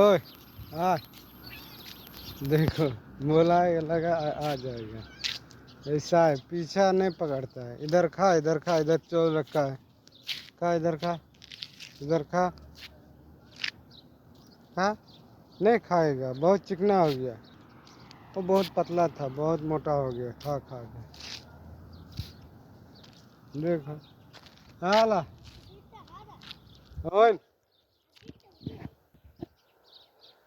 ओए आ देखो बोला है लगा आ जाएगा। ऐसा है पीछा नहीं पकड़ता है। इधर खा इधर चोर रखा है। खा इधर खा इधर खा खा। नहीं खाएगा, बहुत चिकना हो गया। वो बहुत पतला था, बहुत मोटा हो गया। खा खा के देखो। हाला ओए